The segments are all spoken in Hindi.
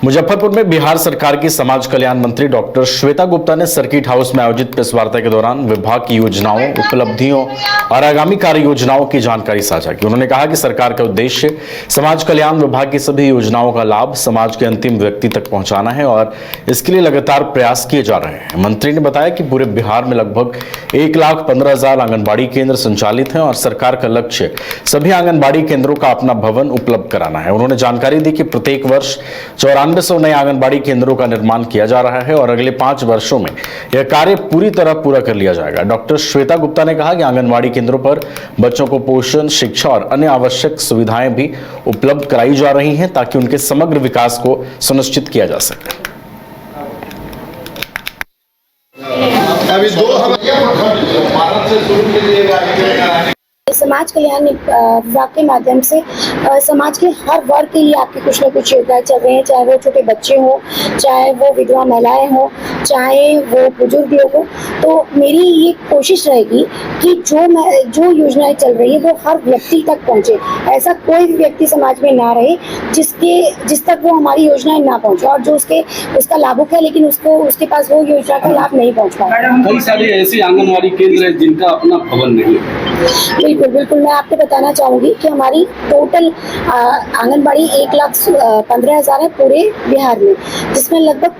मुजफ्फरपुर में बिहार सरकार की समाज कल्याण मंत्री डॉक्टर श्वेता गुप्ता ने सर्किट हाउस में आयोजित प्रेस वार्ता के दौरान विभाग की योजनाओं, उपलब्धियों और आगामी कार्य योजनाओं की जानकारी साझा की। उन्होंने कहा कि सरकार का उद्देश्य समाज कल्याण विभाग की सभी योजनाओं का लाभ समाज के अंतिम व्यक्ति तक पहुंचाना है और इसके लिए लगातार प्रयास किए जा रहे हैं। मंत्री ने बताया कि पूरे बिहार में लगभग 1,15,000 आंगनबाड़ी केंद्र संचालित हैं और सरकार का लक्ष्य सभी आंगनबाड़ी केंद्रों का अपना भवन उपलब्ध कराना है। उन्होंने जानकारी दी कि प्रत्येक वर्ष 9400 नए आंगनबाड़ी केंद्रों का निर्माण किया जा रहा है और अगले 5 वर्षों में यह कार्य पूरी तरह पूरा कर लिया जाएगा। डॉक्टर श्वेता गुप्ता ने कहा कि आंगनबाड़ी केंद्रों पर बच्चों को पोषण, शिक्षा और अन्य आवश्यक सुविधाएं भी उपलब्ध कराई जा रही हैं ताकि उनके समग्र विकास को सुनिश्चित किया जा सके। समाज कल्याण विभाग के माध्यम से समाज के हर वर्ग के लिए आपकी कुछ न कुछ योजनाएं चल रही हैं, चाहे वो छोटे बच्चे हों, चाहे वो विधवा महिलाएं हों, चाहे वो बुजुर्ग लोग हों। तो मेरी ये कोशिश रहेगी कि जो योजनाएं चल रही है वो हर व्यक्ति तक पहुंचे। ऐसा कोई भी व्यक्ति समाज में ना रहे जिस तक वो हमारी योजनाएं ना पहुंचे और जो उसका लाभुक है लेकिन उसके पास वो योजना का लाभ नहीं पहुंच पाया। कई सारे ऐसे आंगनबाड़ी केंद्र हैं जिनका अपना भवन नहीं है। बिल्कुल मैं आपको बताना चाहूँगी कि हमारी टोटल आंगनबाड़ी 1,15,000 है पूरे बिहार में, जिसमें लगभग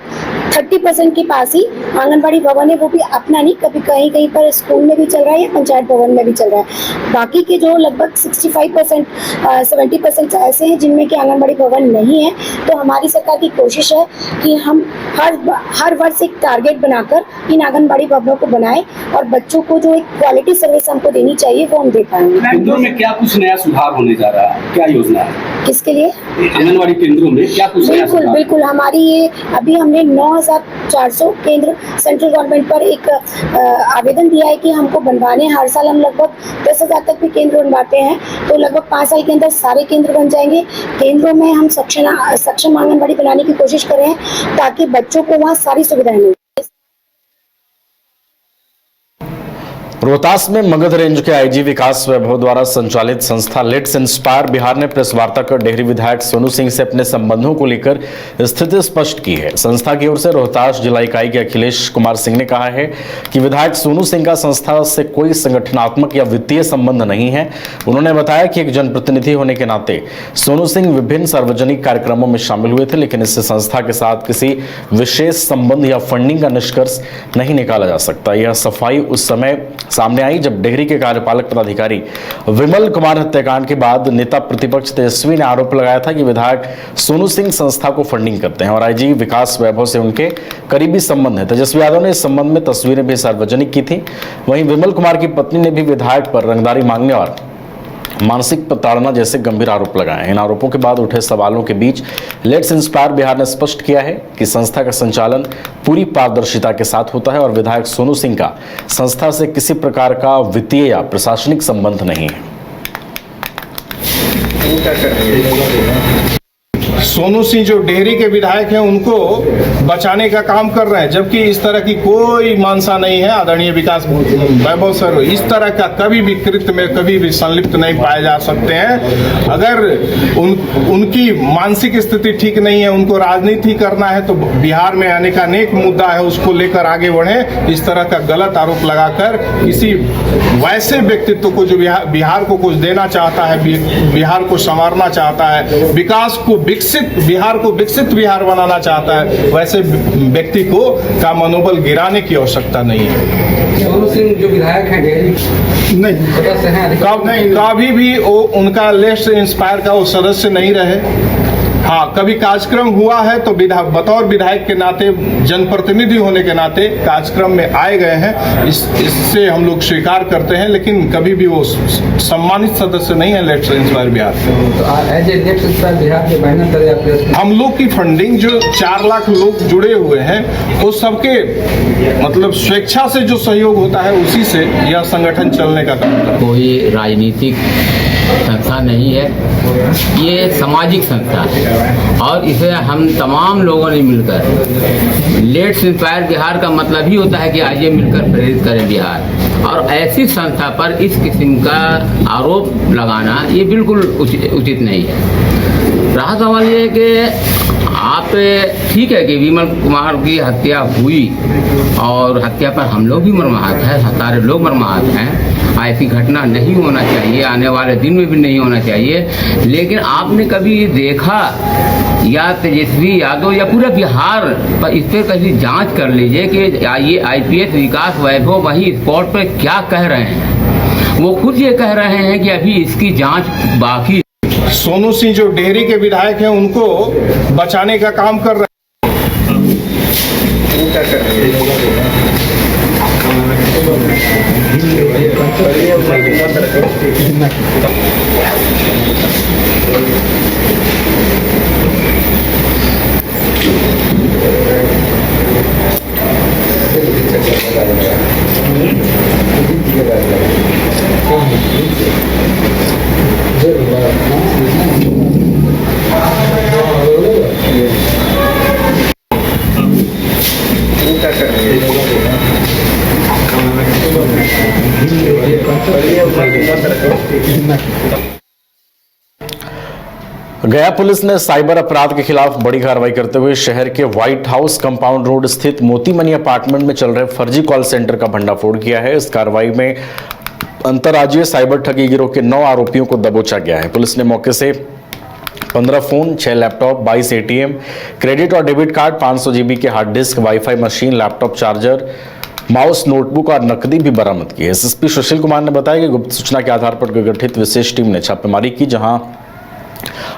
30% के पास ही आंगनबाड़ी भवन है, वो भी अपना नहीं, कभी कहीं पर स्कूल में भी चल रहा है या पंचायत भवन में भी चल रहा है। बाकी के जो लगभग 65% 70% ऐसे हैं जिनमें कि आंगनबाड़ी भवन नहीं है। तो हमारी सरकार की कोशिश है कि हम हर वर्ष एक टारगेट बनाकर इन आंगनबाड़ी भवनों को बनाएं और बच्चों को जो एक क्वालिटी सर्विस हमको देनी चाहिए वो हम दे पाएंगे। केंद्रों में क्या कुछ नया सुधार होने जा रहा है, क्या योजना है किसके लिए? आंगनबाड़ी केंद्रों में क्या कुछ नया सुधार? बिल्कुल हमारी ये अभी हमने 9,400 केंद्र सेंट्रल गवर्नमेंट पर एक आवेदन दिया है कि हमको बनवाने। हर साल हम लगभग 10,000 तक भी केंद्र बनवाते हैं, तो लगभग 5 साल के अंदर सारे केंद्र बन जाएंगे। केंद्रों में हम सक्षम आंगनबाड़ी बनाने की कोशिश कर रहे हैं ताकि बच्चों को वहाँ सारी सुविधाएं मिलें। रोहतास में मगध रेंज के आईजी विकास वैभव द्वारा संचालित संस्था लेट्स इंस्पायर बिहार ने प्रेस वार्ता कर डेहरी विधायक सोनू सिंह से अपने संबंधों को लेकर स्थिति स्पष्ट की है। संस्था की ओर से रोहतास जिला इकाई के अखिलेश कुमार सिंह ने कहा है कि विधायक सोनू सिंह का संस्था से कोई संगठनात्मक या वित्तीय संबंध नहीं है। उन्होंने बताया कि एक जनप्रतिनिधि होने के नाते सोनू सिंह विभिन्न सार्वजनिक कार्यक्रमों में शामिल हुए थे, लेकिन इससे संस्था के साथ किसी विशेष संबंध या फंडिंग का निष्कर्ष नहीं निकाला जा सकता। यह सफाई उस समय सामने आई जब डेहरी के कार्यपालक पदाधिकारी विमल कुमार हत्याकांड के बाद नेता प्रतिपक्ष तेजस्वी ने आरोप लगाया था कि विधायक सोनू सिंह संस्था को फंडिंग करते हैं और आईजी विकास वैभव से उनके करीबी संबंध है। तेजस्वी यादव ने इस संबंध में तस्वीरें भी सार्वजनिक की थी। वहीं विमल कुमार की पत्नी ने भी विधायक पर रंगदारी मांगने और मानसिक प्रताड़ना जैसे गंभीर आरोप लगाए हैं। इन आरोपों के बाद उठे सवालों के बीच लेट्स इंस्पायर बिहार ने स्पष्ट किया है कि संस्था का संचालन पूरी पारदर्शिता के साथ होता है और विधायक सोनू सिंह का संस्था से किसी प्रकार का वित्तीय या प्रशासनिक संबंध नहीं है। सोनू सिंह जो डेहरी के विधायक हैं उनको बचाने का काम कर रहे हैं, जबकि इस तरह की कोई मानसा नहीं है। आदरणीय विकास वैभव सर इस तरह का कभी भी कृत्य में कभी भी संलिप्त नहीं पाए जा सकते हैं। अगर उनकी मानसिक स्थिति ठीक नहीं है, उनको राजनीति करना है तो बिहार में अनेक मुद्दा है, उसको लेकर आगे बढ़े। इस तरह का गलत आरोप लगाकर किसी वैसे व्यक्तित्व को जो बिहार को कुछ देना चाहता है, बिहार को संवारना चाहता है, विकास को बिहार को विकसित बिहार बनाना चाहता है, वैसे व्यक्ति को का मनोबल गिराने की आवश्यकता नहीं है। सोनू सिंह जो विधायक हैं डेहरी नहीं, कभी भी वो उनका लेट्स इंस्पायर का वो सदस्य नहीं रहे। हाँ, कभी कार्यक्रम हुआ है तो बतौर विधायक के नाते, जनप्रतिनिधि होने के नाते कार्यक्रम में आए गए हैं, इससे हम लोग स्वीकार करते हैं, लेकिन कभी भी वो सम्मानित सदस्य नहीं है लेट्स इंस्पायर बिहार से। हम लोग की फंडिंग जो 4 लाख लोग जुड़े हुए हैं वो सबके मतलब स्वेच्छा से जो सहयोग होता है उसी से यह संगठन चलने का काम करता है। कोई राजनीतिक संस्था नहीं है, ये सामाजिक संस्था है और इसे हम तमाम लोगों ने मिलकर लेट्स इंस्पायर बिहार का मतलब ही होता है कि आइए मिलकर प्रेरित करें बिहार। और ऐसी संस्था पर इस किस्म का आरोप लगाना ये बिल्कुल उचित नहीं है। रहा सवाल ये कि आप ठीक है कि विमल कुमार की हत्या हुई और हत्या पर हम लोग भी मर्माहत हैं, सारे लोग मर्माहत हैं। ऐसी घटना नहीं होना चाहिए, आने वाले दिन में भी नहीं होना चाहिए। लेकिन आपने कभी देखा या तेजस्वी यादव या पूरा बिहार पर इस पर कभी जांच कर लीजिए कि ये IPS विकास वैभव वही स्पॉट पर क्या कह रहे हैं। वो खुद ये कह रहे हैं कि अभी इसकी जांच बाकी। सोनू सिंह जो डेहरी के विधायक हैं उनको बचाने का काम कर रहे गया पुलिस ने साइबर अपराध के खिलाफ बड़ी कार्रवाई करते हुए शहर के व्हाइट हाउस कंपाउंड रोड स्थित मोती मनी अपार्टमेंट में चल रहे फर्जी कॉल सेंटर का भंडाफोड़ किया है। इस कार्रवाई में अंतर्राज्यीय साइबर ठगी गिरोह के 9 आरोपियों को दबोचा गया है। पुलिस ने मौके से 15 फोन, 6 लैपटॉप, 22 ATM, क्रेडिट और डेबिट कार्ड, 500 GB के hard disk, wifi machine, laptop charger, mouse, notebook और नकदी भी बरामद की है। SSP सुशील कुमार ने बताया कि गुप्त सूचना के आधार पर गठित विशेष टीम ने छापेमारी की, जहां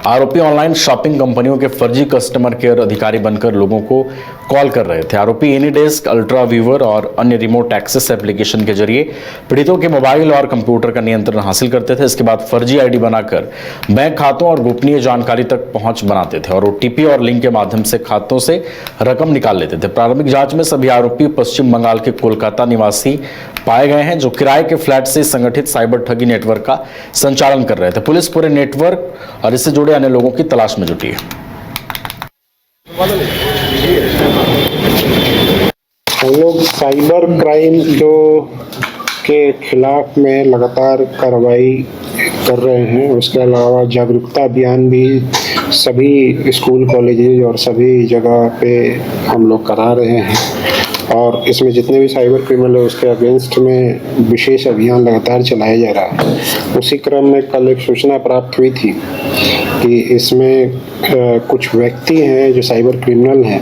आरोपी ऑनलाइन शॉपिंग कंपनियों के फर्जी कस्टमर केयर अधिकारी बनकर लोगों को कॉल कर रहे थे। आरोपी एनीडेस्क, अल्ट्रा व्यूवर और अन्य रिमोट एक्सेस एप्लीकेशन के जरिए पीड़ितों के मोबाइल और कंप्यूटर का नियंत्रण हासिल करते थे। इसके बाद फर्जी ID बनाकर बैंक खातों और गोपनीय जानकारी तक पहुंच बनाते थे और OTP और लिंक के माध्यम से खातों से रकम निकाल लेते थे। प्रारंभिक जांच में सभी आरोपी पश्चिम बंगाल के कोलकाता निवासी पाए गए हैं, जो किराए के फ्लैट से संगठित साइबर ठगी नेटवर्क का संचालन कर रहे थे। पुलिस पूरे नेटवर्क और इससे जुड़े अन्य लोगों की तलाश में जुटी है। हम लोग साइबर क्राइम जो के खिलाफ में लगातार कार्रवाई कर रहे हैं। उसके अलावा जागरूकता अभियान भी सभी स्कूल, कॉलेजेस और सभी जगह पे हम लोग करा रहे हैं और इसमें जितने भी साइबर क्रिमिनल है उसके अगेंस्ट में विशेष अभियान लगातार चलाया जा रहा है। उसी क्रम में कल एक सूचना प्राप्त हुई थी कि इसमें कुछ व्यक्ति हैं जो साइबर क्रिमिनल हैं,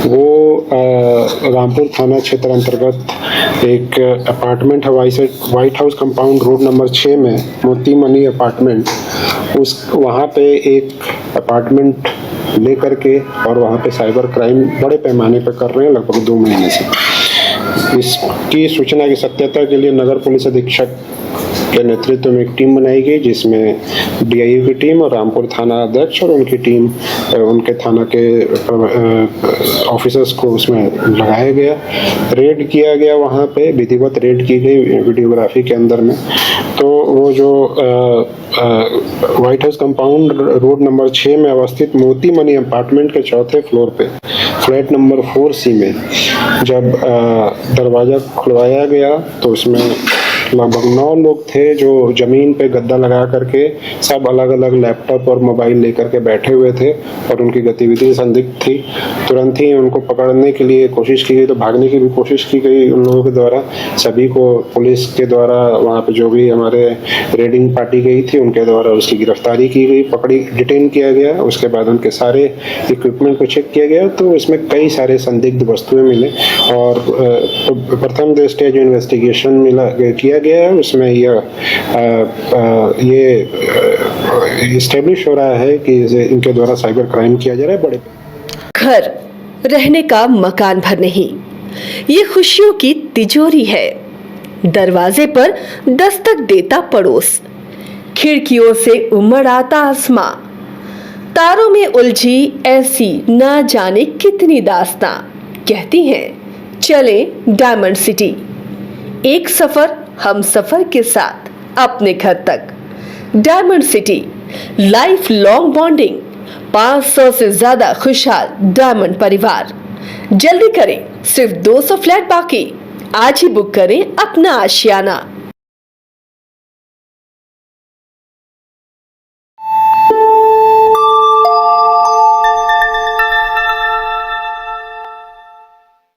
वो रामपुर थाना क्षेत्र अंतर्गत एक अपार्टमेंट है white house compound road number 6 में मोती मनी अपार्टमेंट, वहाँ पे एक अपार्टमेंट लेकर के और वहाँ पे साइबर क्राइम बड़े पैमाने पर कर रहे हैं लगभग 2 महीने से। इसकी सूचना की सत्यता के लिए नगर पुलिस अधीक्षक के नेतृत्व में एक टीम बनाई गई, जिसमें DIU की टीम और रामपुर थाना अध्यक्ष और उनकी टीम, उनके थाना के ऑफिसर्स को उसमें लगाया गया। रेड किया गया, वहाँ पे विधिवत रेड की गई वीडियोग्राफी के अंदर में। तो वो जो white house compound road number 6 में अवस्थित मोती मनी अपार्टमेंट के 4थे फ्लोर पे फ्लैट नंबर 4C में जब दरवाज़ा खुलवाया गया तो उसमें लगभग 9 लोग थे जो जमीन पे गद्दा लगा करके सब अलग अलग लैपटॉप और मोबाइल लेकर के बैठे हुए थे और उनकी गतिविधि संदिग्ध थी। तुरंत ही उनको पकड़ने के लिए कोशिश की गई, तो भागने की भी कोशिश की गई उन लोगों के द्वारा। सभी को पुलिस के द्वारा वहाँ पे जो भी हमारे रेडिंग पार्टी गई थी उनके द्वारा उसकी गिरफ्तारी की गई, पकड़ी, डिटेन किया गया। उसके बाद उनके सारे इक्विपमेंट को चेक किया गया तो इसमें कई सारे संदिग्ध वस्तुएं मिले और प्रथम दृष्टया जो इन्वेस्टिगेशन किया गया है उसमें ये इस्टेब्लिश हो रहा है कि इनके द्वारा साइबर क्राइम किया जा रहा है। बड़े घर रहने का मकान भर नहीं, ये खुशियों की तिजोरी है। दरवाजे पर दस्तक देता पड़ोस, खिड़कियों से उमड़ आता आसमां, तारों में उलझी ऐसी ना जाने कितनी दास्तां। कहती हैं चले डायमंड सिटी, एक सफर हम सफर के साथ अपने घर तक। Diamond city, life long bonding, 500 से ज्यादा खुशहाल डायमंड परिवार। जल्दी करें, सिर्फ 200 फ्लैट बाकी। आज ही बुक करें अपना आशियाना।